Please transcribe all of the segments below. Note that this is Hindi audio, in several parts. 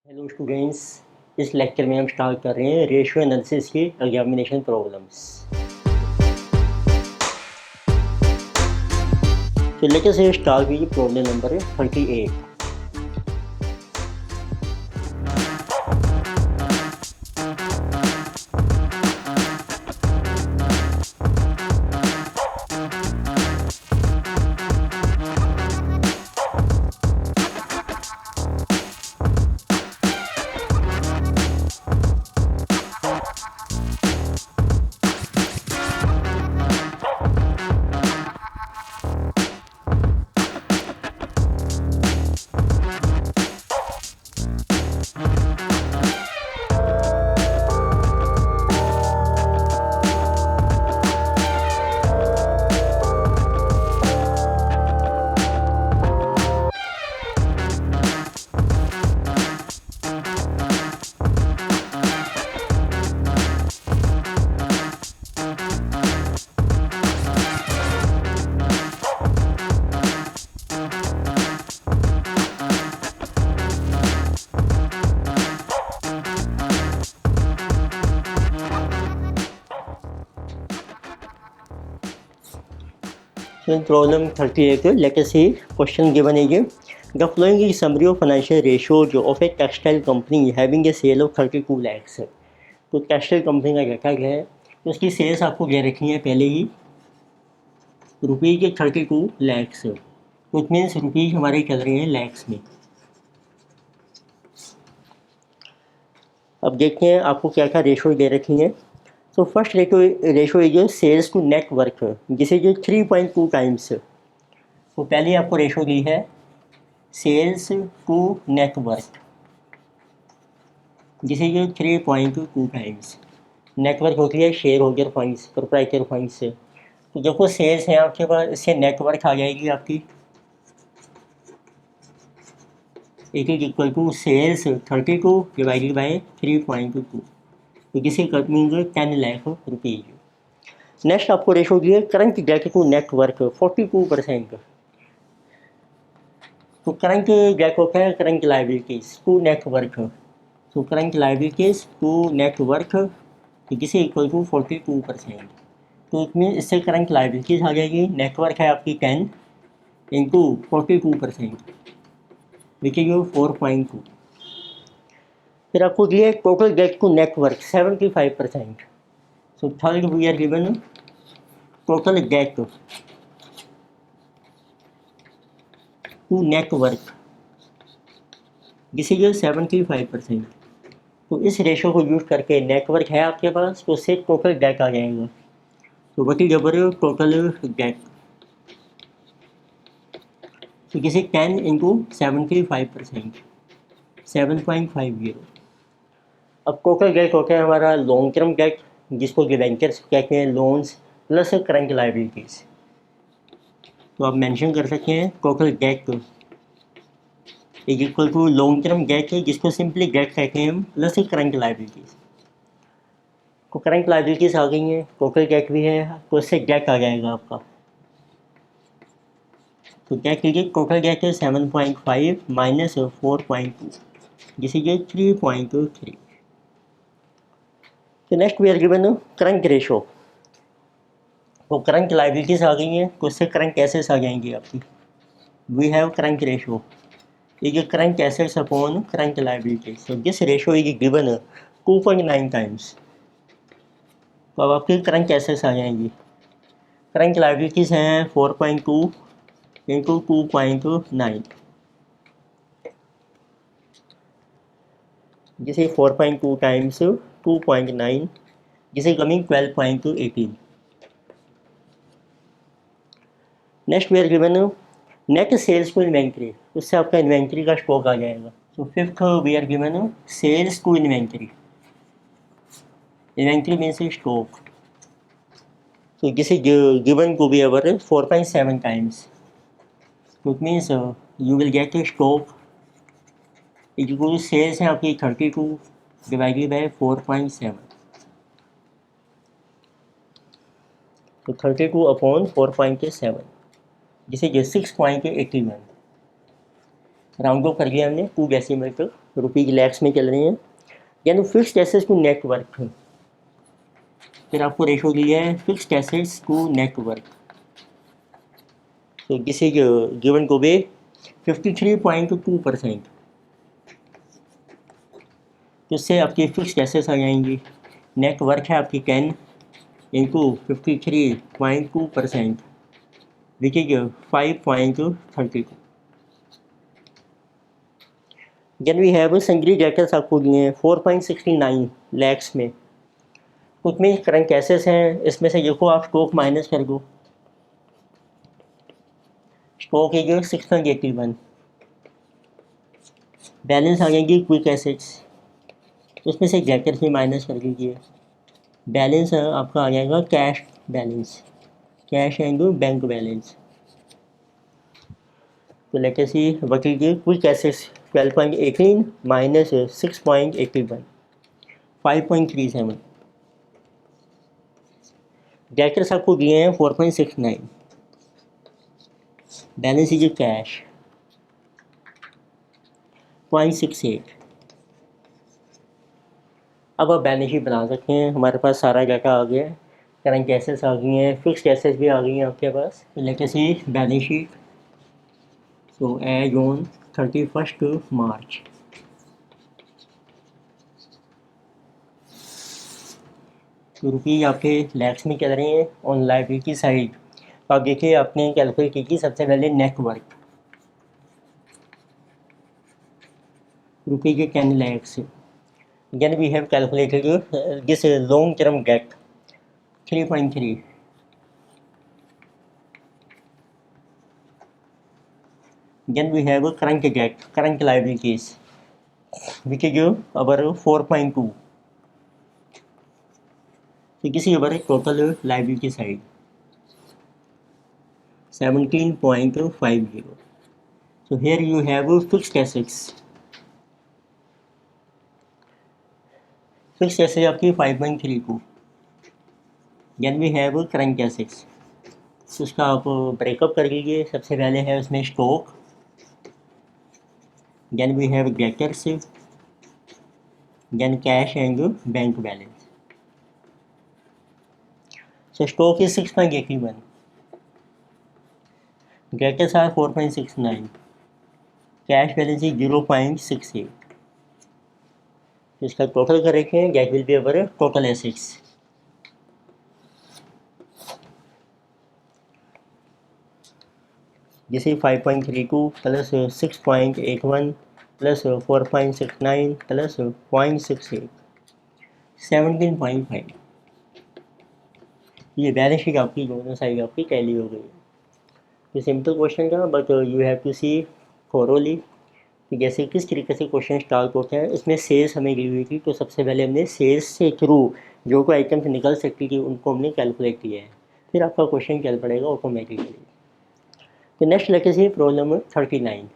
Hello students. इस लेक्चर में हम स्टार्ट कर रहे हैं रेशियो एनालिसिस की एग्जामिनेशन प्रॉब्लम्स। तो लेक्चर से स्टार्ट कीजिए problem number 38। So in problem 38, let us see question given is the following is summary of financial ratios of a textile company having a sale of 32 lakhs। तो टेक्सटाइल कंपनी का डाटा क्या है, तो उसकी सेल्स आपको दे रखी है पहले ही रुपये के 32 लैक्स। तो इट मीन्स रुपीज़ हमारे चल रहे हैं लैक्स में। अब देखते हैं आपको क्या क्या रेशो दे रखी हैं। तो फर्स्ट रेशो है जो सेल्स टू नेट वर्थ, जिसे जो 3.2 टाइम्स। तो पहले आपको रेशो दी है सेल्स टू नेट वर्थ, जिसे जो 3.2 टाइम्स। नेटवर्क होती है share holder funds, proprietor funds से। तो देखो सेल्स है आपके पास, इससे नेटवर्क आ जाएगी आपकी, it is equal to sales 32 divided by 3.2, तो जिसे मीन 10 लाख रुपीज़। नेक्स्ट आपको रेशो दी है करंट डेट टू नेटवर्क 42%। तो करंट डेट होता है करंट लाइबिलिटीज टू नेटवर्क, तो करंट लाइबिलिटीज टू नेटवर्क जिसे इक्वल टू 42%। तो इसमें इससे करंट लाइबिलिटीज आ जाएगी, नेटवर्क है आपकी 10 इंटू 42%, विच इज 4.2। फिर आपको दिया total debt to network 75%। So third we are given total debt to network, जिसे 75%। तो इस रेशो को यूज़ करके नेटवर्क है आपके पास, तो उससे टोटल डेट आ जाएगा। तो what is our total date, तो जिसे 10 इंटू 75%, 7.50। अब टोटल डेट होता है हमारा लॉन्ग टर्म डेट, जिसको डिबेंचर्स कहते हैं, लोन्स प्लस करंट लाइबिलिटीज़। तो आप मेंशन कर सकते हैं total debt is equal to long term debt है, जिसको सिंपली डेट कहते हैं हम, प्लस करंट लाइबिलिटीज़। तो करंट लाइबिलिटीज़ आ गई हैं, टोटल डेट भी है, तो इससे डेट आ जाएगा आपका। तो डेट कीजिए, टोटल डेट है 7.5 माइनस 4.2, जिसे 3.3। तो next we are given current ratio. तो करंट लाइबिलिटीज़ आ गई हैं, तो इससे करंट एसेट्स आ जाएंगी आपकी। We have current ratio is current assets upon current liabilities. So this ratio is given 2.9 times. तो अब आपकी करंट एसेट्स आ जाएंगी, करंट लाइबिलिटीज़ हैं 4.2 इंटू 2.9, जिसे 4.2 टाइम्स 2.9, जिसे coming 12.18। Next we are given net sales to inventory, उससे आपका इन्वेंट्री का स्टॉक आ जाएगा। So fifth we are given sales to inventory, inventory means stock, तो जिसे given to be our 4.7 times. तो it means you will get a stock equal sales है आपकी 32 डिवाइडेड बाई 4.7, तो 32 अपॉन 4.7, जिसे 6.81 राउंड ऑफ कर लिया हमने 2 डेसिमल तक। रुपये की लैक्स में चल रहे हैं, यानी फिक्स्ड एसेट्स टू नेटवर्क। फिर आपको रेशो दिया है फिक्स्ड एसेट्स टू नेटवर्क, तो किसी गिवन को भी 53.2%, तो इससे आपकी फिक्स्ड एसेट्स आ जाएंगी। नेटवर्क है आपकी 10 into 53.2%, which is 5.32। Then we have sundry debtors आपको दिए हैं 4.69 लैक्स में। कुछ में करंट एसेट्स हैं, इसमें से देखो आप स्टॉक माइनस कर दो, स्टॉक इज 6.81, बैलेंस आ जाएंगी क्विक एसेट्स, उसमें से डेटर्स भी माइनस कर दीजिए, बैलेंस आपका आ जाएगा cash balance, cash and bank balance. तो let us see what is quick assets 12.18 minus 6.81, 5.37। Debtors आपको दिए हैं 4.69, बैलेंस इज कैश 0.68। अब आप बैलेंस शीट बना सकते हैं, हमारे पास सारा डाटा आ गया है, करंट एसेट्स आ गई हैं, फिक्स्ड एसेट्स भी आ गई हैं आपके पास। Let us see balance sheet, so as on 31 March. तो रुपये आपके लैक्स में चल रहे हैं। ऑन लायबिलिटी साइड तो आप देखिए आपने कैलकुलेट की थी सबसे पहले नेटवर्क, रुपये के 10 lakhs. Then we have calculated this long term debt 3.3, then we have current debt, current liabilities, which is our 4.2, so this is our total liability side 17.50. So here you have fixed assets, fixed assets आपकी 5.32, then we have current assets, तो उसका आप ब्रेकअप कर लीजिए। सबसे पहले है उसमें stock, then we have debtors, then cash and bank balance. So stock is 6.81, debtors are 4.69, cash balance is 0.68. तो इसका टोटल कर रखे हैं, that will be our total assets. जैसे 5.32 प्लस 6.81 प्लस 4.69 प्लस 0.68, 17.5। ये बैलेंस शीट आपकी दोनों साइड आपकी टैली हो गई है। ये सिंपल क्वेश्चन था, but you have to see thoroughly कि जैसे किस तरीके से क्वेश्चन स्टार्ट होते हैं। इसमें सेल्स हमें दी हुई थी, तो सबसे पहले हमने सेल्स से थ्रू जो कोई आइटम्स निकल सकती थी उनको हमने कैलकुलेट किया है, फिर आपका क्वेश्चन चल पड़ेगा ऑटोमेटिकली। तो नेक्स्ट लेके सी problem 39।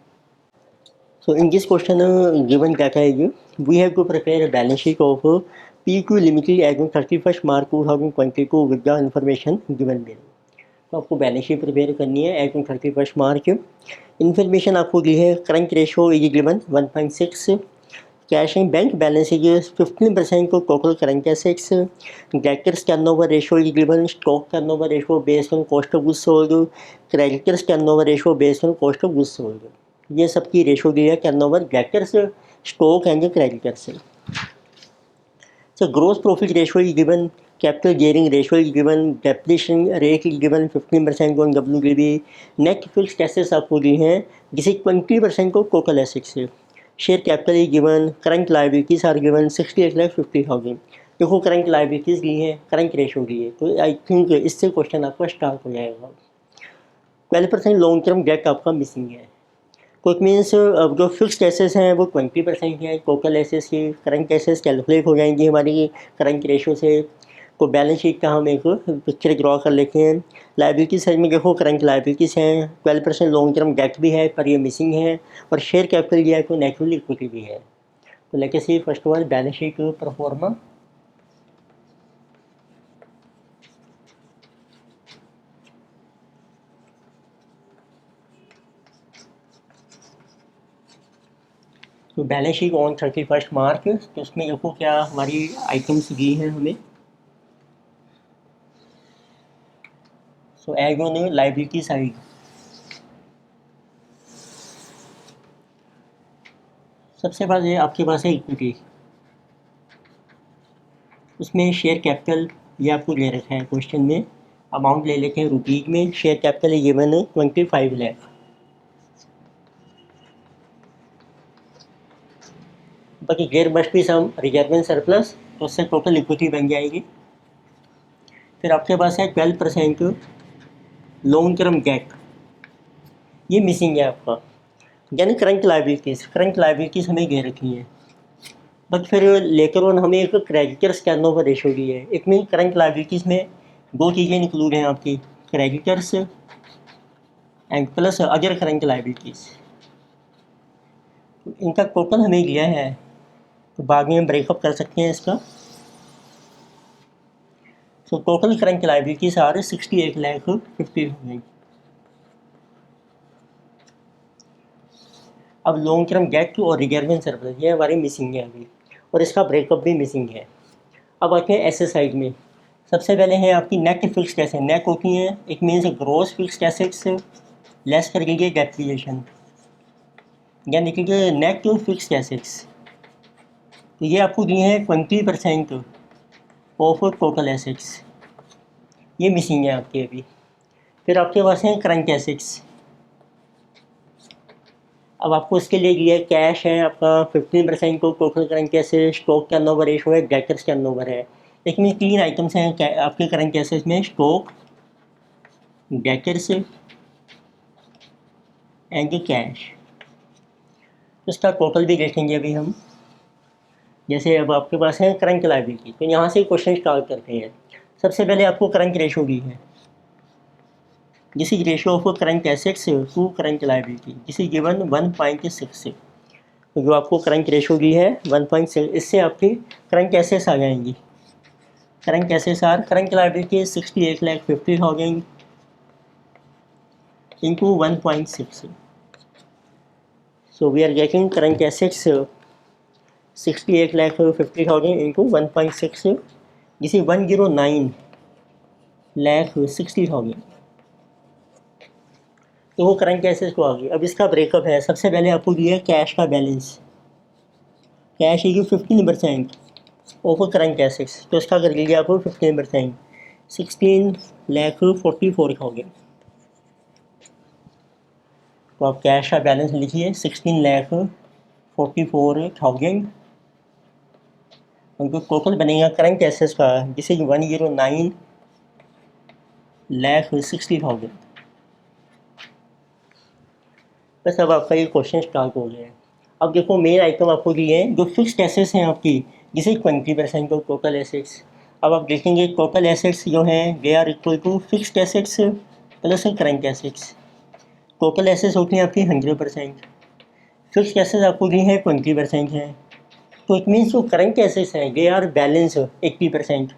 So in this question given data is we have to prepare a balance sheet of PQ Limited as on 31st March 2022 with the information given below। तो आपको बैलेंस शीट प्रिपेयर करनी है एज ऑन 31 मार्च। इन्फॉर्मेशन आपको दी है, current ratio is given 1.6, cash and bank balance is 15% को total current assets, debtors turnover ratio is given, stock turnover ratio based on cost of goods sold, creditors turnover ratio based on cost of goods sold. ये सबकी रेशो दी है turnover, debtors, stock and creditors. So gross profit ratio is given, capital gearing ratio is given, depreciation rate is given 15% on WDV, net fixed assets आपको दी हैं जिसे 20% को टोटल एसेट्स से, share capital is given, current liabilities are given 68,50,000। देखो करंट लाइबिलिटीज दी हैं, करंट रेशो दी है, तो आई थिंक इससे क्वेश्चन आपका स्टार्ट हो जाएगा। 12% लॉन्ग टर्म डेट आपका मिसिंग है, तो इट मीन्स अब जो फिक्स्ड एसेस हैं वो 20% हैं टोटल एसेस की। करंट एसेस कैलकुलेट हो जाएंगी हमारी करंट रेशो से। तो बैलेंस शीट का हम एक पिक्चर ड्रॉ कर लेते हैं। लाइबिलिटी साइड में देखो करंट लाइबिलिटीज हैं, 12% लॉन्ग टर्म डेट भी है पर ये मिसिंग है, और शेयर कैपिटल दिया है तो नेचुरल इक्विटी भी है। तो लेके see first of all balance sheet proforma. तो बैलेंस शीट ऑन 31 मार्च, तो उसमें देखो क्या हमारी आइटम्स दी हैं हमें। So as on liability side, सबसे पहले आपके पास है इक्विटी, उसमें शेयर कैपिटल ये आपको दे रखा है क्वेश्चन में, अमाउंट ले लेते हैं रुपीज में, शेयर कैपिटल है गिवन 25 लाख। बाकी there must be some reserve and surplus, तो उससे टोटल इक्विटी बन जाएगी। फिर आपके पास है 12% लॉन्ग टर्म डेट, ये मिसिंग है आपका, यानी करंट लाइबिलिटीज़ हमें दे रखी है। बट फिर लेकर ऑन हमें एक क्रेडिटर्स टर्न ओवर रेशो दी है। इट मीन करंट लाइबिलिटीज़ में दो चीज़ें इंक्लूड हैं आपकी, creditors and plus other current liabilities. इनका टोटल हमें दिया है, तो बाद में हम ब्रेकअप कर सकते हैं इसका। So total current liabilities are 68,50,000। अब लॉन्ग टर्म डेट और रिजर्व एंड सरप्लस ये हमारे मिसिंग है अभी, और इसका ब्रेकअप भी मिसिंग है। अब आते हैं एसेट साइड में। सबसे पहले है आपकी नेट फिक्स्ड एसेट, नेट होती है it means gross fixed assets less कर लीजिए डेप्रिसिएशन, यानी कि नेट फिक्स्ड एसेट्स, तो ये आपको दिए हैं 20% ऑफ टोटल एसेट्स, ये मिसिंग है आपके अभी। फिर आपके पास हैं करंट एसेट्स, अब आपको इसके लिए दिया है कैश है आपका 15% को total current asset, stock turnover ratio है, डेटर्स टर्नओवर है। लेकिन 3 आइटम्स हैं आपके करंट एसेट्स में, स्टॉक, डेटर्स एंड कैश। इसका टोटल भी देखेंगे अभी हम। जैसे अब आपके पास है करंट लायबिलिटी, तो यहाँ से क्वेश्चन स्टार्ट करते हैं। सबसे पहले आपको करंट रेशो दी है, this is ratio of current assets to current liability, this is given 1.6। तो जो आपको करंट रेशो दी है 1.6, इससे आपकी करंट एसेट्स आ जाएंगी। Current assets are current liability 68,50,000 into 1.6. So we are getting current assets 68,50,000 into 1.6. This is 109,60,000. तो वो करंट एसेट्स को आ गई। अब इसका ब्रेकअप है, सबसे पहले आपको दिया है कैश का बैलेंस, कैश है 15% ऑफ करंट एसेट्स, तो इसका कर लीजिए आपको 15%, 16,44,000। तो आप कैश का बैलेंस लिखिए 16,44,000। उनको टोटल बनेगा करंट एसेट्स का, जिसे 109,60,000। बस अब आपका ये क्वेश्चन स्टार्ट हो गया है। अब देखो मेन आइटम आपको दिए हैं जो फिक्स्ड एसेट्स हैं आपकी, जिसे 20% ऑफ टोटल एसेट्स। अब आप देखेंगे टोटल एसेट्स जो हैं they are equal to fixed assets plus current assets. Total assets होती हैं आपकी 100%, फिक्स्ड एसेट्स आपको दी हैं 20% हैं, तो इट मीन्स जो करंट एसेट्स हैं दे आर बैलेंस 80%।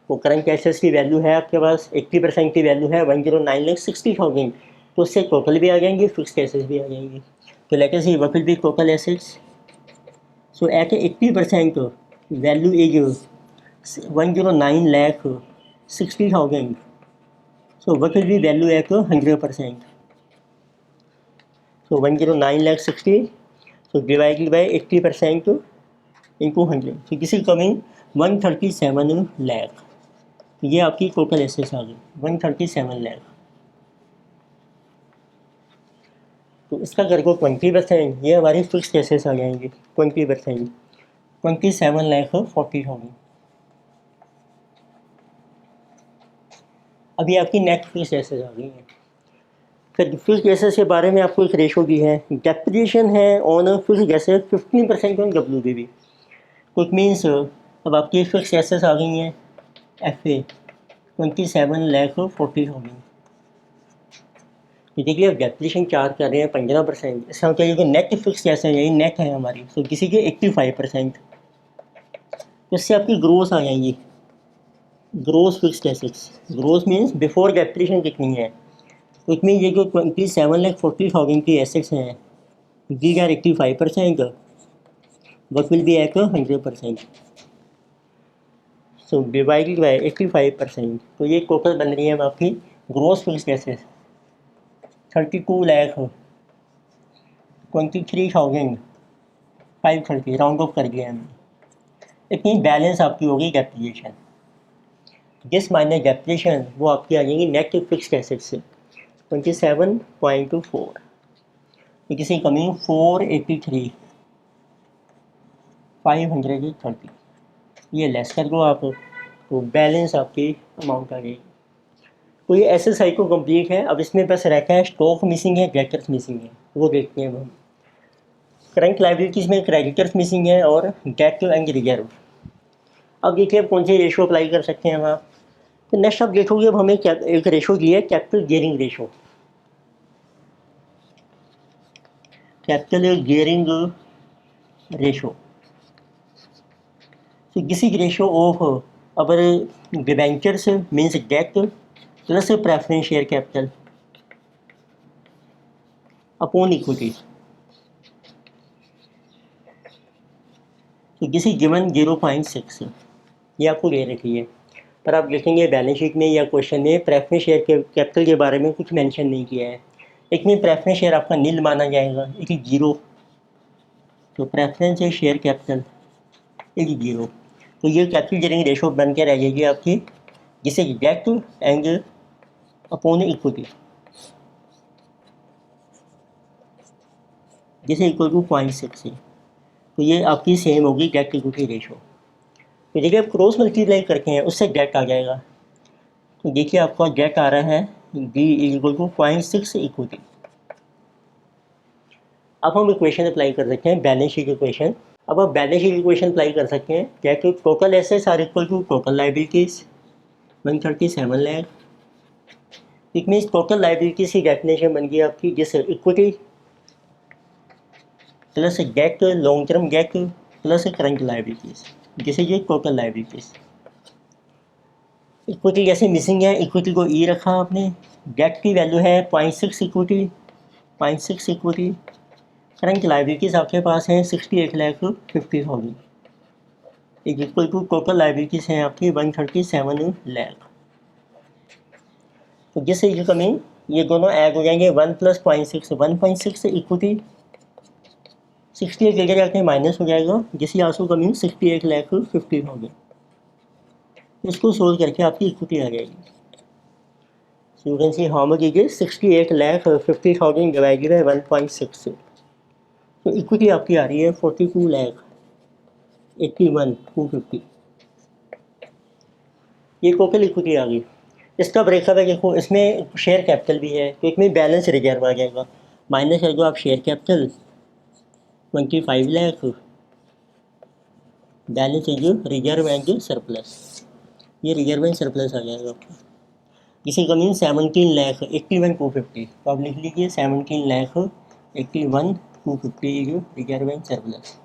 तो करंट एसेट्स की वैल्यू है आपके पास 80% की वैल्यू है 109,60,000, तो उससे टोटल भी आ जाएंगे, फिक्स्ड एसेट्स भी आ जाएंगे। तो let us see what will be total assets. So at 80% value is 109,60,000, so what will be value at 100%? So 109,60,000, so divided by 80% into 100, so this is coming 137 lakh. ये आपकी टोटल एसेट्स आ गई 137 लाख। तो इसका करके 20%, ये हमारी फिक्स्ड एसेट्स आ जाएंगी 20%, 27,40,000। अभी आपकी नेट फिक्स्ड एसेट्स आ गई हैं। फिर फिक्स्ड एसेट्स के बारे में आपको एक रेशो दी है, डेप्रिसिएशन है on fixed asset 15% on WDV, तो इट मीन्स अब आपकी फिक्स्ड एसेट्स आ गई हैं FA 27,40,000। देखिए अब डेप्रिसिएशन चार्ज कर रहे हैं 15%, इसका मतलब ये नेट फिक्स्ड एसेट है, नेट है हमारी, तो किसी के 85%, तो इससे आपकी ग्रोस आ जाएंगी, gross fixed assets. Gross means before depreciation कितनी है तो इसमें ये जो 27,40,000 की एसेट्स हैं, these are 85%, what will be at 100%, so divided by 85%, तो ये टोटल बन रही है आपकी gross fixed assets 32,23,530, round off कर दिया हमने। इतनी बैलेंस आपकी होगी डेप्रिसिएशन, जिस माइनस डेप्रिसिएशन वो आपकी आ जाएगी नेट फिक्स्ड एसेट्स से 27.24, तो किसी कमी 483,530, ये लेस कर दो आप, तो बैलेंस आपकी अमाउंट आ जाएगी। तो ये SSI को कंप्लीट है। अब इसमें बस रहता है स्टॉक मिसिंग है, डेटर्स मिसिंग है, वो देखते हैं हम। करंट लायबिलिटीज़ में क्रेडिटर्स मिसिंग है और डेट एंड रिजर्व। अब देखिए अब कौन से रेशो अप्लाई कर सकते हैं हम आप। तो नेक्स्ट आप देखोगे अब हमें एक रेशो दिया है, capital gearing ratio. Capital gearing ratio, तो this is ratio of our debentures means debt plus preference share capital upon equity. तो दिस इज गिवन 0.6, ये आपको दे रखी है, पर आप देखेंगे बैलेंस शीट में या क्वेश्चन में प्रेफरेंस शेयर के कैपिटल के बारे में कुछ मेंशन नहीं किया है। एक में प्रेफरेंस शेयर आपका नील माना जाएगा, एक ही जीरो, तो प्रेफरेंस शेयर कैपिटल एक जीरो, तो ये कैपिटल गियरिंग रेशो बन के रह जाएगी आपकी, जिसे डेट एंड अपॉन इक्विटी, जिसे इक्वल टू 0.6 है, तो ये आपकी सेम होगी डेट इक्विटी रेशो। तो देखिए आप क्रॉस मल्टीप्लाई करके हैं उससे डेट आ जाएगा, तो देखिए आपका डेट आ रहा है डी इक्वल टू 0.6 इक्विटी। अब हम इक्वेशन अप्लाई कर सकते हैं, बैलेंस शीट इक्वेशन। अब आप बैलेंस शीट इक्वेशन अप्लाई कर सकते हैं क्या कि total assets are equal to total liabilities 137 lakh. It means total liabilities की डेफिनेशन बन गई आपकी जैसे equity plus debt, long term debt plus current liabilities, जैसे ये टोटल लायबिलिटीज। इक्विटी जैसे मिसिंग है, इक्विटी को ई रखा आपने, डेट की वैल्यू है 0.6 इक्विटी, 0.6 इक्विटी, करंट लायबिलिटीज़ आपके पास हैं 68,50,000, is equal to total liabilities हैं आपकी 137 लाख। तो जिससे ये कमिंग ये दोनों ऐड हो जाएंगे, 1 प्लस 0.6, 1.6 इक्विटी 68 लेकर जाके माइनस हो जाएगा, जिससे आंसू कमिंग 68,50,000। इसको सोल्व करके आपकी इक्विटी आ जाएगी। So you can see how much is 68,50,000 divided by 1.6, तो इक्विटी आपकी आ रही है 42,81,250। ये टोटल इक्विटी आ गई। इसका ब्रेकअप है, देखो इसमें शेयर कैपिटल भी है, तो इसमें बैलेंस रिजर्व आ जाएगा, माइनस कर दो आप शेयर कैपिटल 25 लाख, बैलेंस है जो रिजर्व एंड सरप्लस, ये रिजर्व एंड सरप्लस आ जाएगा आपका। इसी कमी 17,81,250, तो आप लिख लीजिए 17,81,250 जो रिजर्व एंड सरप्लस।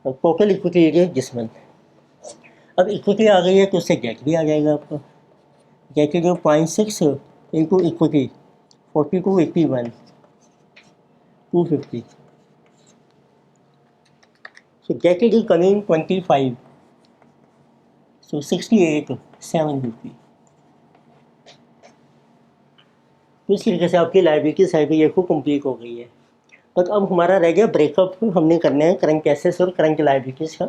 और टोटल इक्विटी है जिसमें अब इक्विटी आ गई है तो उससे डेट भी आ जाएगा आपका, डेट जो 0.6 into equity 42,81,250, so debt is coming 25, so 68,750। तो इस तरीके से आपकी लायबिलिटी साइड ये को कंप्लीट हो गई है। तो अब हमारा रह गया ब्रेकअप, हमने करना है करंट एसेट्स और करंट लायबिलिटीज़ का।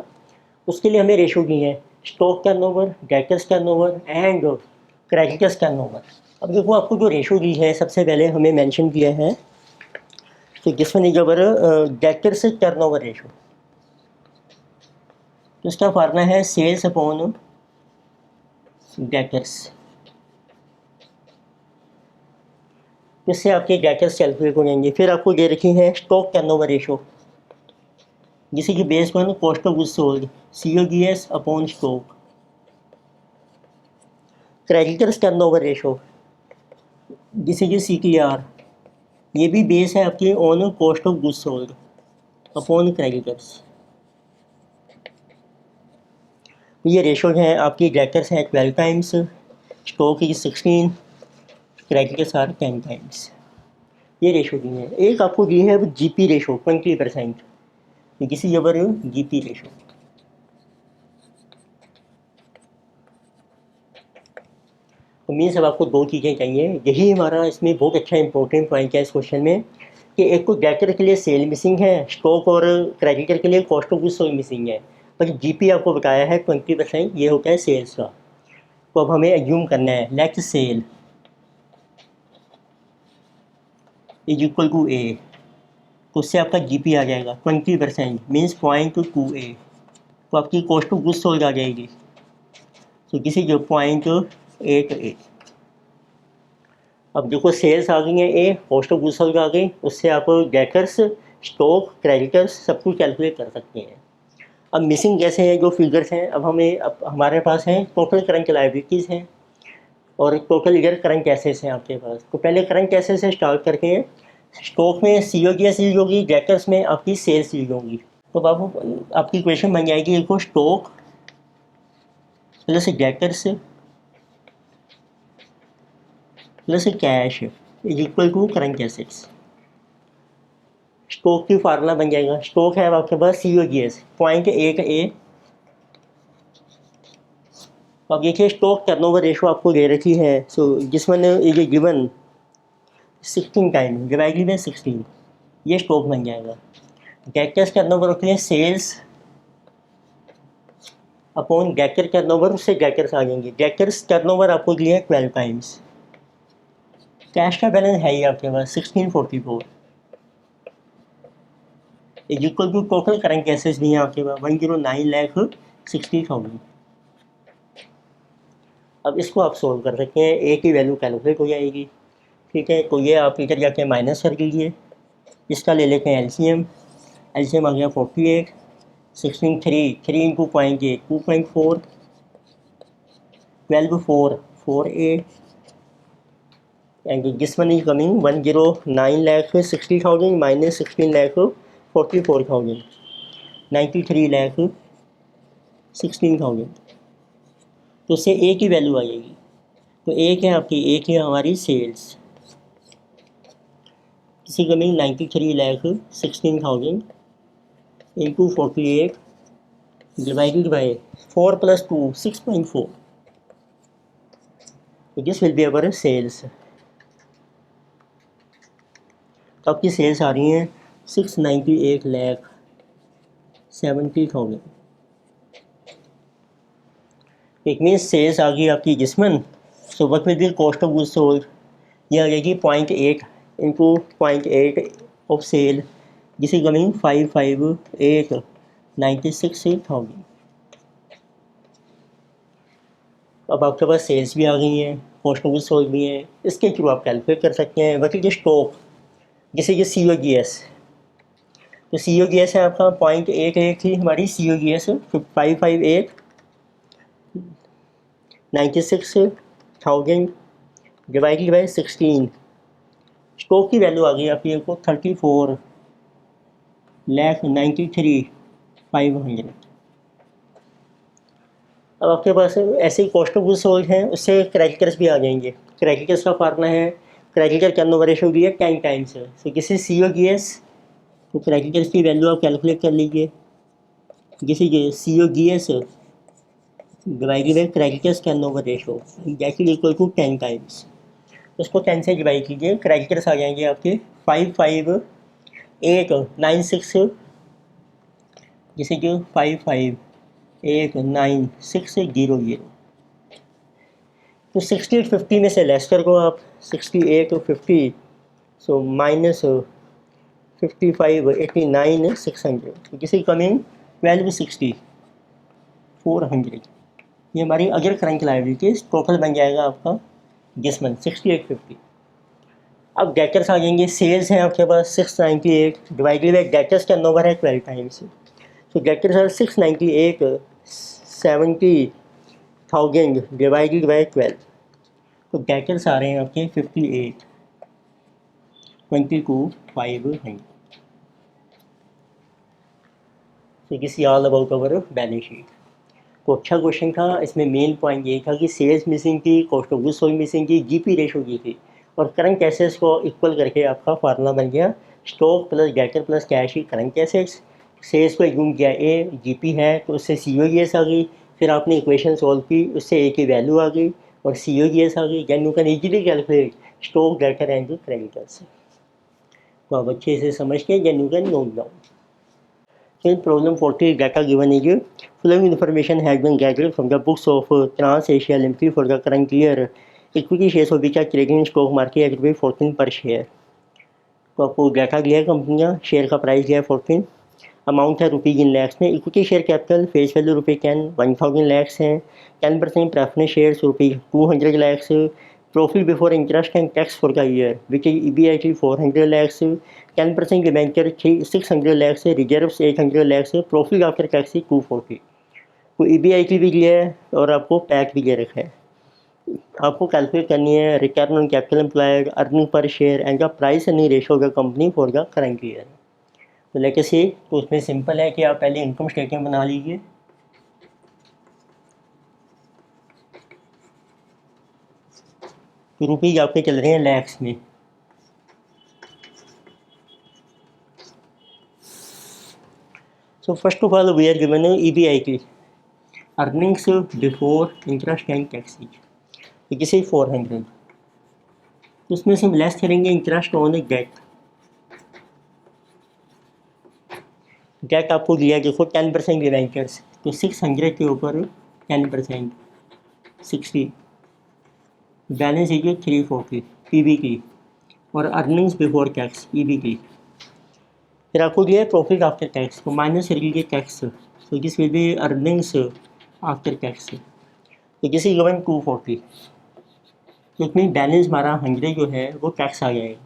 उसके लिए हमें रेशो दी है stock turnover, debtors turnover and creditors turnover. अब देखो आपको जो रेशो दी है सबसे पहले हमें मेंशन किया है, तो जिसमें जबर डेटर्स टर्नओवर रेशो, तो इसका फार्मूला है सेल्स अपॉन डेटर्स, इससे आपके डेटर्स कैलकुलेट हो जाएंगे। फिर आपको दे रखी है स्टॉक टर्नओवर रेशो, जिसे कि base on cost of goods sold COGS upon stock. Creditors turnover ratio जिसे कि CTR, ये भी बेस है आपकी on cost of goods sold upon creditors. ये रेशो है आपकी, डेटर्स हैं 12 times, stock is 16, creditors are 10 times. ये रेशो दी है। एक आपको दी है जीपी रेशो 20%, किसी जबर जीपी रेशो। तो मीन्स अब आपको दो चीज़ें चाहिए, यही हमारा इसमें बहुत अच्छा इंपॉर्टेंट पॉइंट है इस क्वेश्चन में कि एक को डेटर के लिए सेल मिसिंग है, स्टॉक और क्रेडिटर के लिए cost of goods sold missing है, पर जीपी आपको बताया है 20%, ये होता है सेल्स का। तो अब हमें एज्यूम करना है let's sale is equal to a, तो उससे आपका जीपी आ जाएगा 20% मीन्स 0.2 ए, तो आपकी कॉस्ट ऑफ गुड्स सोल्ड आ जाएगी। तो दिस इज 0.8 ए। अब देखो सेल्स आ गई हैं ए, कॉस्ट ऑफ गुड्स सोल्ड आ गई, उससे आप डेटर्स, स्टॉक, क्रेडिटर्स सब कुछ कैलकुलेट कर सकते हैं। अब मिसिंग कैसे हैं जो फिगर्स हैं, अब हमारे पास हैं टोटल करंट लायबिलिटीज़ हैं और टोटल ईयर करंट एसेट्स हैं आपके पास। तो पहले करंट एसेट्स से स्टार्ट करके हैं। स्टॉक में COGS यूज होगी, डेटर्स में आपकी सेल्स यूज होगी। तो बाबू आपकी इक्वेशन बन जाएगी, देखो stock plus debtors plus cash is equal to current assets. Stock की फार्मूला बन जाएगा, स्टॉक है आपके पास COGS 0.8 ए। अब देखिए स्टॉक टर्नओवर रेशो आपको दे रखी है, सो जिसमें ये गिवन 16 टाइम डिवाइडेड बाय 16, ये स्टॉक बन जाएगा। डेटर्स टर्नओवर होती है सेल्स अपॉन डेटर टर्नओवर, उससे डेटर्स आ जाएंगे। डेटर्स टर्नओवर आपको दिया है 12 टाइम्स। कैश का बैलेंस है ही आपके पास 1644 is equal to total current assets भी है आपके पास 109,60,000। अब इसको आप सोल्व कर सकते हैं, ए की वैल्यू कैलकुलेट हो जाएगी। ठीक है, तो ये आप इधर जाके माइनस कर दीजिए, इसका ले लेते हैं एलसीएम। एलसीएम आ गया 48, 16 3 into 0.8 2.4, 12 4 4 and this one is coming 109,60,000 minus 16,44,000, 93,16,000। तो उससे ए की वैल्यू आ जाएगी। तो एक है आपकी, एक है हमारी सेल्स, इसी coming 93,16,000 into 48 divided by 4 + 2 6.4, this will be our sales. तो आपकी सेल्स आ रही हैं 698,70,000। इट मीन्स सेल्स आ गई आपकी जिसमन, so what will be cost of goods sold, ये आ जाएगी 0.8 into 0.8 of sale, this is coming 558,96,000। अब आपके पास सेल्स भी आ गई हैं, कॉस्ट ऑफ गुड्स सोल्ड भी हैं, इसके थ्रू आप कैलकुलेट कर सकते हैं व्हाट इज स्टॉक, जैसे ये COGS। तो COGS है आपका 0.88 थी हमारी COGS, 558,96,000 डिवाइडेड बाई 16। स्टॉक की वैल्यू आ गई आपकी आपको 34,93,500। अब आपके पास ऐसे ही कॉस्ट ऑफ गुड्स सोल्ड हैं, उससे क्रेडिटर्स भी आ जाएंगे। क्रेडिटर्स का फार्मूला है, क्रेडिटर टर्नओवर रेशो भी है 10 टाइम्स है, तो किसी COGS, तो क्रेडिटर्स की वैल्यू आप कैलकुलेट कर लीजिए, जैसे कि COGS divided by creditors turnover ratio that is equal to 10 times. उसको 10 से डिवाइड कीजिए, क्रेडिटर्स आ जाएंगे आपके 55,896, जैसे कि 55,896,000। तो 6850 में से लेस कर दो आप 6850, सो माइनस 55,89,600, तो किसी कमिंग 12,60,400। ये हमारी अगर करंट लायबिलिटीज टोटल बन जाएगा आपका जिस मंथ 6850। अब डेटर्स आ जाएंगे, सेल्स हैं आपके पास 698 डिवाइडेड बाई डेटर्स टर्नओवर है 12 टाइम्स, तो डेटर्स आर 698,70,000 डिवाइडेड बाई 12, तो डेटर्स आ रहे हैं आपके 58,22,500। तो this is all about our balance sheet. तो अच्छा क्वेश्चन था, इसमें मेन पॉइंट ये था कि सेल्स मिसिंग थी, cost of goods sold missing थी, जीपी रेशो की थी। और करंट एसेट्स को इक्वल करके आपका फार्मूला बन गया stock plus debtor plus cash ही करंट एसेट्स। सेल्स को एज्यूम किया ए जीपी है तो उससे सीओजीएस आ गई, फिर आपने इक्वेशन सॉल्व की उससे ए की वैल्यू आ गई और सीओजीएस आ गई, then you can easily calculate stock debtor and current assets. तो आप अच्छे से समझ के then you can note down. So in problem 40, data given is following information has been gathered from the books of Trans-Asia Limited for the current year. Equity shares of which are trading in stock market at रुपये 14 पर शेयर। तो आपको डाटा दिया है कंपनियाँ, शेयर का प्राइस दिया है 14, अमाउंट है रुपीज़ इन लैक्स में। Equity share capital face value रुपये 1000 लैक्स हैं। 10% preference shares rupees 200 lakhs. Profit before interest and tax for the year which is EBIT 400 lakhs. 10% debenture 600 lakhs. Reserves 800 lakhs. Profit after tax 240। तो EBIT भी दिया है और आपको पैक भी दे रखा है। आपको कैलकुलेट करनी है return on capital employed, earning per share and the price earning ratio of the company for the current year. तो लेके से तो उसमें सिंपल है कि आप पहले इनकम स्टेटमेंट बना लीजिए। तो रुपीज़ आपके चल रहे हैं लैक्स में। So first of all we are given EBIT earnings before interest and taxes, तो किसी 400। तो उसमें से हम लेस करेंगे इंटरेस्ट ऑन डेट। डेट आपको दिया देखो 10% डिवेंचर्स, तो 600 के ऊपर 10% 60, बैलेंस है 340 PBT और अर्निंग्स बिफोर टैक्स EBT। फिर आपको दिया है प्रॉफिट आफ्टर टैक्स, तो माइनस करेंगे टैक्स, तो this will B earnings after tax, तो दिस इज गिवन 240। तो इसमें बैलेंस हमारा 100 जो है वो टैक्स आ जाएगा।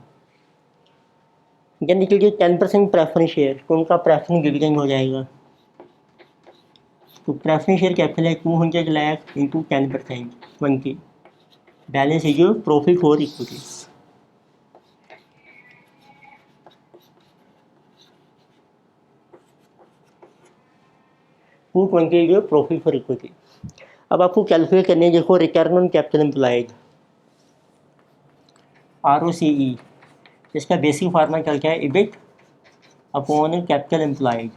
देन निकलिए 10% प्रेफरेंस शेयर, तो उनका प्रेफरेंस डिविडेंड हो जाएगा। तो प्रेफरेंस शेयर कैपिटल है 200 लाख इंटू 10% 20, बैलेंस है जो प्रॉफिट फॉर इक्विटी। 220 जो प्रॉफिट फॉर इक्विटी। अब आपको कैलकुलेट करनी है, देखो return on capital employed ROCE, इसका बेसिक फार्मूला क्या है EBIT upon capital employed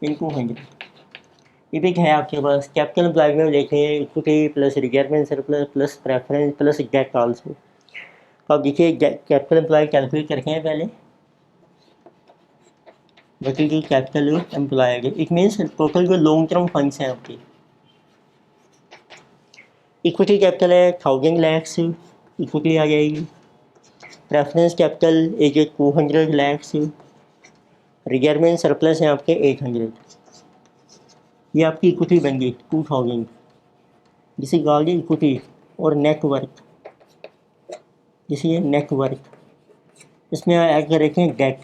into 100। EBIT है आपके पास, कैपिटल एम्प्लॉयड में देखें equity plus requirement surplus plus preference plus debt also. तो आप देखिए कैपिटल एम्प्लॉयड कैलकुलेट करके हैं पहले, वकील की capital employed, it means total जो लॉन्ग टर्म फंड्स हैं आपके। इक्विटी कैपिटल है 1000 लैक्स, इक्विटी आ जाएगी। Preference capital as 200 lakhs, requirement surplus हैं आपके 800, ये आपकी इक्विटी बन गई 2000, जिसे कहा गया इक्विटी। और नेटवर्थ, जिसे नेटवर्थ, इसमें ऐड कर रखे हैं डेट।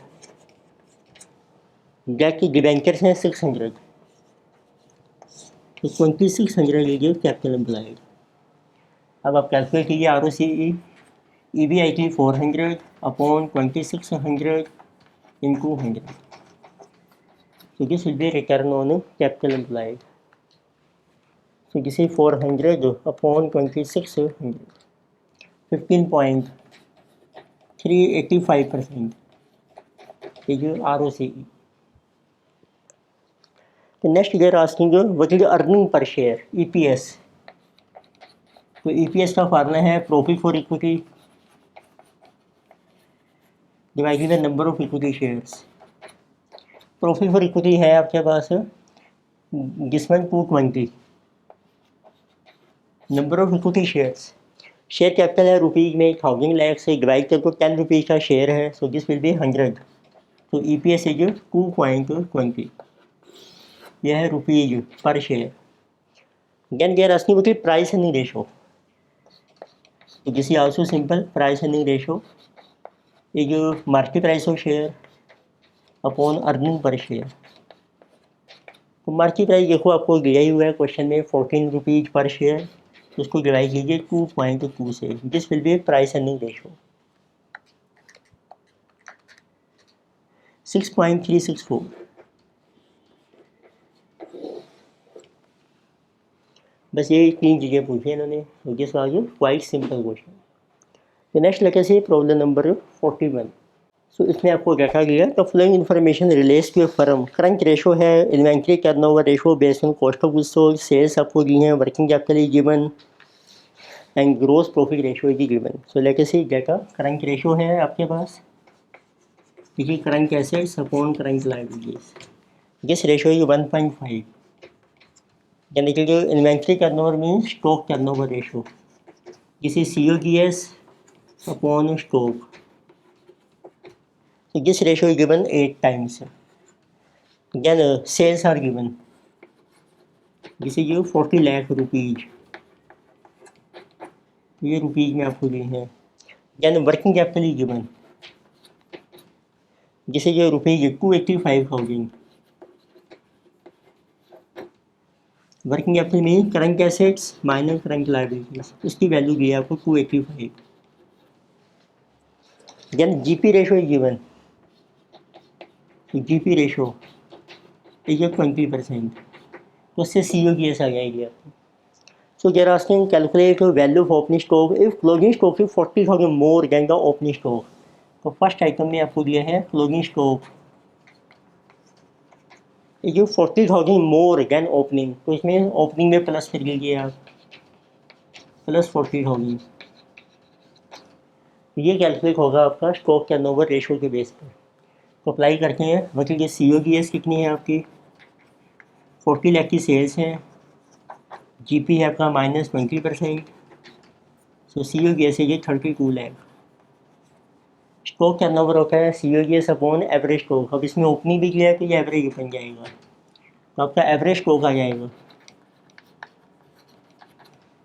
डेट की डिबेंचर्स हैं 600, तो 2600 लीजिए कैपिटल एम्प्लॉयड। अब आप कैलकुलेट कीजिए ROCE EBIT 400 upon 2600 into 100, so this will be return on capital employed, so this is 400 upon 2600, 15.385% is ROCE. The next they are asking what is the earning per share EPS। तो EPS का फार्मूला है profit for equity divided the number of equity shares. Profit for equity है आपके पास जिसमें 220, number of equity shares, share capital है रुपीज़ में 1000 लैक्स से डिवाइड करके 10 रुपीज़ का शेयर है, सो दिस विल बी 100, तो EPS इज 2.20, यह है rupees per share. Then they are asking what is price earning ratio, तो this is also simple, price earning ratio is market price of share upon earning per share. तो मार्केट प्राइस देखो आपको दिया ही हुआ है क्वेश्चन में 14 रुपीज़ पर शेयर, उसको डिवाइड कीजिए 2.2 से, this will B price earning ratio 6.364। बस ये 3 चीज़ें पूछी इन्होंने, तो this was quite simple question. तो नेक्स्ट लेके से प्रॉब्लम नंबर 41। सो इसमें आपको देखा गया तो flowing information relates to a firm. Current ratio है, inventory turnover ratio based on cost of goods sold, sales आपको दी हैं, working capital is given and gross profit ratio is given. So लेके से डेटा करंट रेशो है आपके पास, देखिए current assets upon current liabilities, this ratio is 1.5, यानी कि जो inventory turnover means stock turnover ratio, this is COGS upon stock. So this ratio is given 8 times. Then sales are given. This is 40 lakh rupees. ये रुपीज में आपको दी है। Then working capital is given. जिसे ये रुपीज 285,000। वर्किंग कैपिटल में current assets minus current liabilities, इसकी वैल्यू दी है आपको 285। Then GP ratio is given, GP ratio is 20%, तो उससे COGS आ जाएगी आपको। So they are asking calculate value of opening stock if closing stock is 40,000 more than the opening stock। तो फर्स्ट आइटम में आपको दिया है क्लोजिंग स्टॉक ये 40,000 मोर देन ओपनिंग, तो इसमें ओपनिंग में प्लस कर लीजिए आप, प्लस 40,000। ये कैलकुलेट होगा आपका स्टॉक टर्नओवर रेशो के बेस पर। तो अप्लाई करते हैं, मतलब ये COGS कितनी है आपकी, 40 लाख की सेल्स है, GP है आपका -20%, सो COGS है ये 32 लाख। स्टॉक टर्नओवर होता है COGS अपॉन एवरेज स्टॉक। अब इसमें ओपनिंग भी किया है तो ये एवरेज बन जाएगा, तो आपका एवरेज स्टॉक आ जाएगा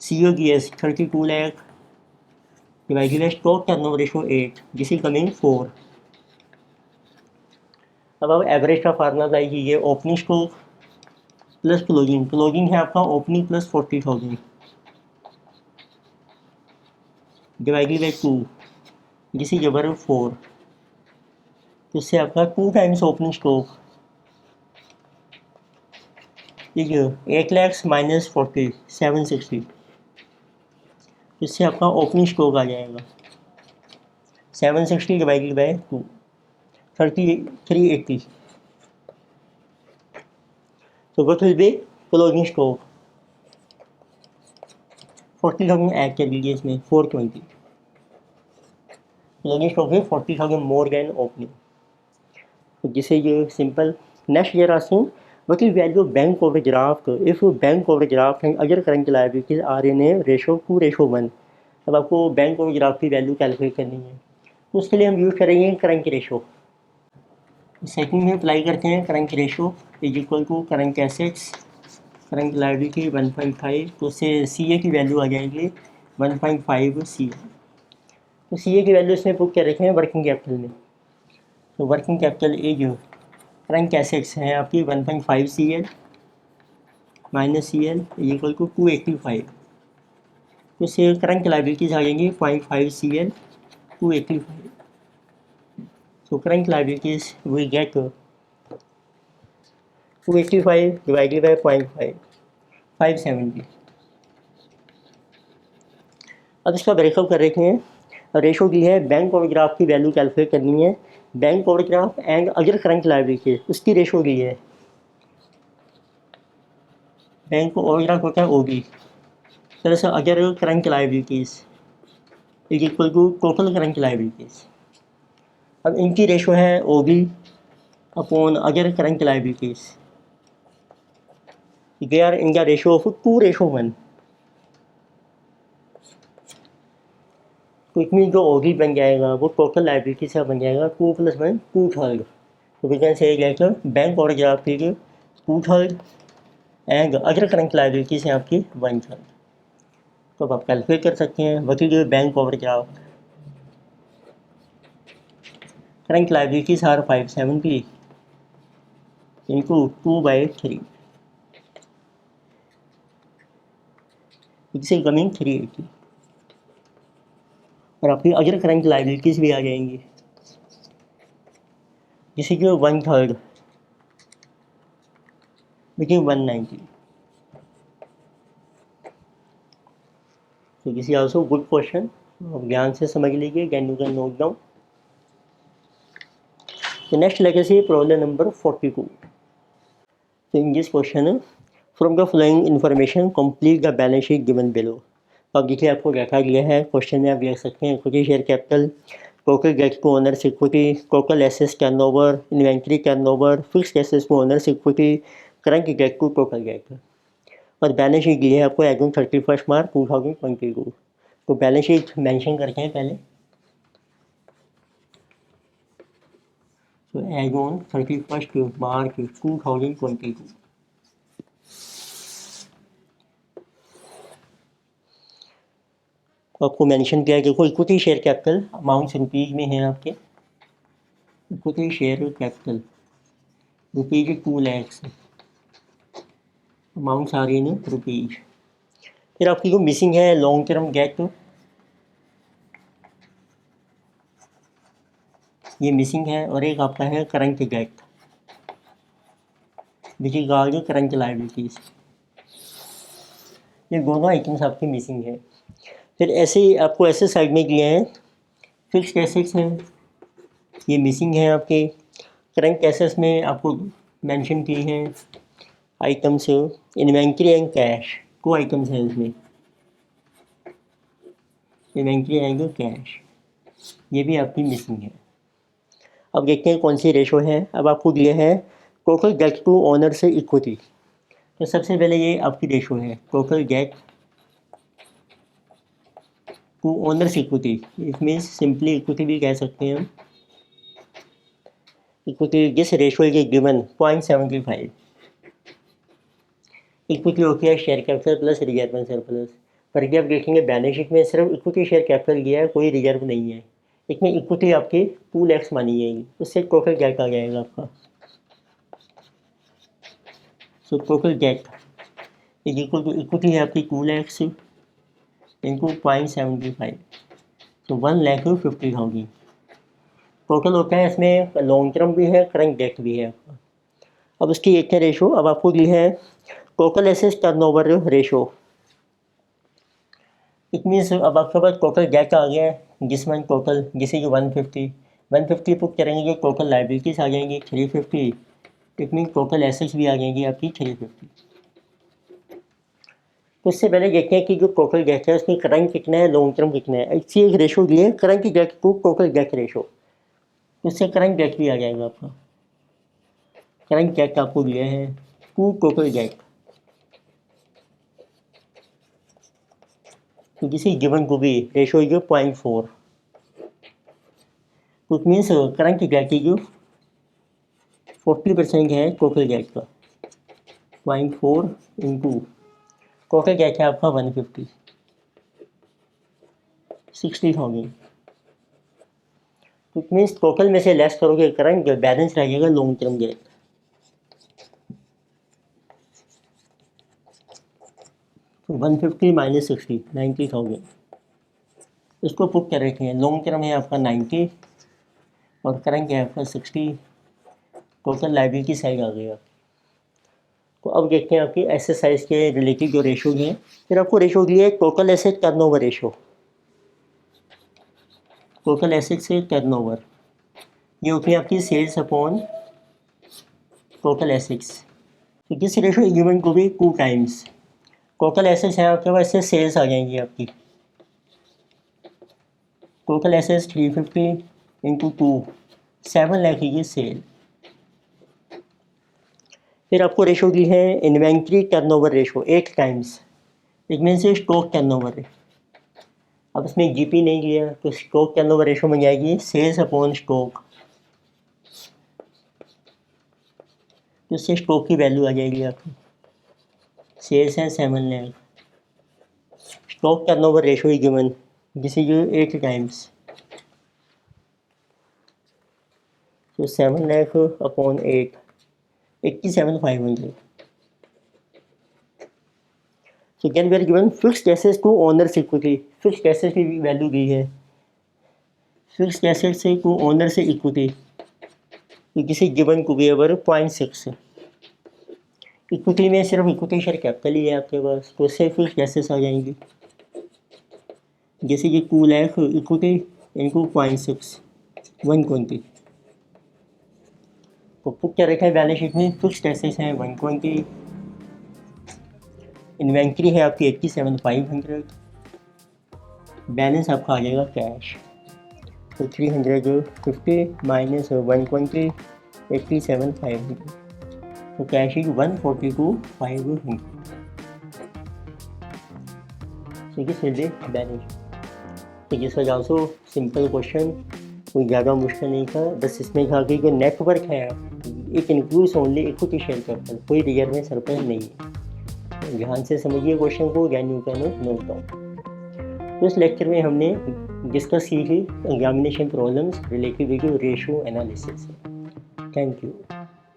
COGS 32 lakh divided by stock turnover ratio 8, जिस इज कमिंग 4। अब एवरेज का फार्मूला लाइए, ये opening stock plus closing, closing है आपका ओपनिंग प्लस 40,000 डिवाइडेड बाय 2, जिस इज ओवर 4, तो इससे आपका 2 टाइम्स ओपनिंग स्टॉक, ठीक है 8 लाख माइनस 40 760, इससे आपका ओपनिंग स्टॉक आ जाएगा 760 डिवाइडेड बाय 2 380। तो what will be closing stock 40,000 add कर लीजिए इसमें 420, क्लोजिंग स्टॉक है 40,000 मोर देन ओपनिंग, तो जिसे ये simple. Next year asking what is value of bank overdraft if bank overdraft and other current liabilities are in a ratio 2:1। अब आपको बैंक ओवरड्राफ्ट की वैल्यू कैलकुलेट करनी है, तो उसके लिए हम यूज़ करेंगे करंट रेशो। सेकंड में अप्लाई करते हैं current ratio is equal to current assets current liability 1.5, तो उससे CA की वैल्यू आ जाएगी 1.5 CA। तो CA की वैल्यू इसमें पुट कर रखे हैं वर्किंग कैपिटल में, तो working capital as current assets हैं आपकी 1.5 CL minus CL is equal to 285, तो इससे करंट लायबिलिटीज आ जाएंगी 0.5 CL 285। So current liabilities we get 285 divided by 0.5 570। अब इसका ब्रेकअप कर रखे हैं, रेशो दी है बैंक ओवरड्राफ्ट की वैल्यू कैलकुलेट करनी है, bank overdraft and other current liability उसकी रेशो दी है। बैंक ओवरड्राफ्ट होता है OB plus other current liabilities is equal to total current liabilities. अब इनकी रेशो है OB upon other current liabilities, they are in the ratio of 2:1। तो इतनी जो OB बन जाएगा वो टोटल लायबिलिटी से बन जाएगा 2 + 1 2/3। तो we can say like bank overdraft की 2/3 एंड अदर करंट लायबिलिटी से आपकी 1/3। तो अब आप कैलकुलेट कर सकते हैं what is bank overdraft. Current liabilities are 570 into 2/3, it's coming 380, और आपकी अदर करंट लायबिलिटीज भी आ जाएंगी जैसे कि 1/3 which is 190। So this is also good question, अब ध्यान से समझ लीजिए, can you can note down. तो नेक्स्ट लेगेसी प्रॉब्लम नंबर 42। तो in this question, from the following information complete the balance sheet given below. अब देखिए आपको रखा गया है क्वेश्चन में, आप देख सकते हैं equity share capital, total debt to owners equity, total assets turnover, inventory turnover, fixed assets to owners equity, current debt to total debt. और बैलेंस शीट दी है आपको एज ऑन 31 मार्च 2022। तो बैलेंस शीट मेंशन करते हैं पहले। तो एज ऑन 31 मार्च 2022 आपको मेंशन किया है। देखो equity share capital amounts rupees में है आपके। Equity share capital rupees 2 lakhs, amounts आ रही है ना रुपीज़। फिर आपकी जो मिसिंग है लॉन्ग टर्म डेट, ये मिसिंग है। और एक आपका है current debt, which is all current liabilities. ये दोनों आइटम्स आपकी मिसिंग है। फिर ऐसे ही आपको ऐसे साइड में दिए हैं, फिक्स्ड एसेट्स हैं, ये मिसिंग है आपके। करंट एसेट्स में आपको मेंशन की हैं items, inventory and cash, 2 items हैं इसमें, इन्वेंट्री एंड कैश, ये भी आपकी मिसिंग है। अब देखते हैं कौन सी रेशो है। अब आपको दिया है total debt to owners equity. तो सबसे पहले ये आपकी रेशो है, total debt to owners equity. It means simply equity भी कह सकते हैं हम। इक्विटी जिस रेशो इज गिवन 0.75। इक्विटी होती है share capital plus reserve and surplus. पर कि आप देखेंगे बैलेंस शीट में सिर्फ इक्विटी शेयर कैपिटल दिया है, कोई रिजर्व नहीं है। इसमें इक्विटी आपकी 2 लैक्स मानी जाएगी, उससे टोटल डेट आ जाएगा आपका। So total debt is equal to, equity है आपकी 2 लैक्स इंटू 0.75, तो 1,50,000 टोटल होता है। इसमें लॉन्ग टर्म भी है, करंट डेट भी है आपका। अब उसकी एक है रेशो। अब आपको दी है total assets turnover ratio. It means अब आपके पास टोटल डेट आ गया है, जिसमें टोटल जैसे कि 150 पुट करेंगे जो टोटल लाइबिलिटीज आ जाएंगी 350। इट मीन टोटल एसेट्स भी आ जाएंगी आपकी 350। तो इससे पहले देखते हैं कि जो टोटल डेट है उसमें करंट कितना है, लॉन्ग टर्म कितना है। इसी एक रेशो दिए current debt to total debt ratio, उससे करंट डेट भी आ जाएगा आपका। करंट डेट आपको दिया है टू टोटल डेट, तो किसी गिवन को भी रेशो इज 0.4। तो it means current debt is 40% है टोटल डेट का। 0.4 इंटू टोटल डेट है आपका 150, 60,000। तो इट मीन्स टोटल में से लेस करोगे करंट, बैलेंस रहेगा लॉन्ग टर्म डेट। तो 150 माइनस 60, 90,000। इसको पुट कर रखे हैं। लॉन्ग टर्म है आपका 90 और करंट है आपका 60, टोटल लाइबिलिटी साइड आ गया। तो अब देखते हैं आपकी एक्सरसाइज के रिलेटेड जो रेशो हैं। फिर आपको रेशो दिए total asset turnover ratio, total asset से टर्नओवर, ये होती है आपकी सेल्स अपॉन टोटल एसेट्स। तो किस रेशो गिवन को भी 2 टाइम्स टोटल एसेट्स हैं आपके पास, से सेल्स आ जाएंगी आपकी। टोटल एसेट्स 350 इंटू 2, 7 लाख की सेल। फिर आपको रेशो दी है इन्वेंट्री टर्नओवर रेशो 8 टाइम्स, इसमें से स्टॉक टर्नओवर है। अब इसमें जीपी नहीं लिया तो स्टॉक टर्नओवर रेशो में जाएगी सेल्स अपॉन स्टॉक, तो उससे स्टॉक की वैल्यू आ जाएगी आपकी। सेल्स है 7 lakh, stock turnover ratio he given this is 8 times, तो 7 lakh upon 8, 87,500। So then we are given fixed assets to owners equity, fixed assets की वैल्यू दी है, फिक्स्ड एसेट से टू ओनर से इक्विटी, तो किसी गिवन को भी अगर 0.6, इक्विटी में सिर्फ इक्विटी शेयर कैपिटल ही है आपके पास, तो उससे फिक्स्ड एसेट्स आ जाएंगी। जैसे कि 2 लाख इक्विटी इनटू 0.6 120। तो पुट क्या रखा है बैलेंस शीट में, फिक्स्ड एसेट्स हैं 120, इन्वेंट्री है आपकी 87,500, बैलेंस आपका आ जाएगा कैश। तो 350 माइनस 120 87,500, तो कैश इज 142,500। ठीक है, फिर दे बैलेंस। तो this was also simple question, कोई ज़्यादा मुश्किल नहीं था। बस इसमें था कि जो नेटवर्क है it includes only equity share capital, कोई रिजर्व में सरप्लस नहीं है। ध्यान से समझिए क्वेश्चन को, then you can note down. तो इस लेक्चर में हमने डिस्कस की थी examination problems related to ratio analysis. Thank you.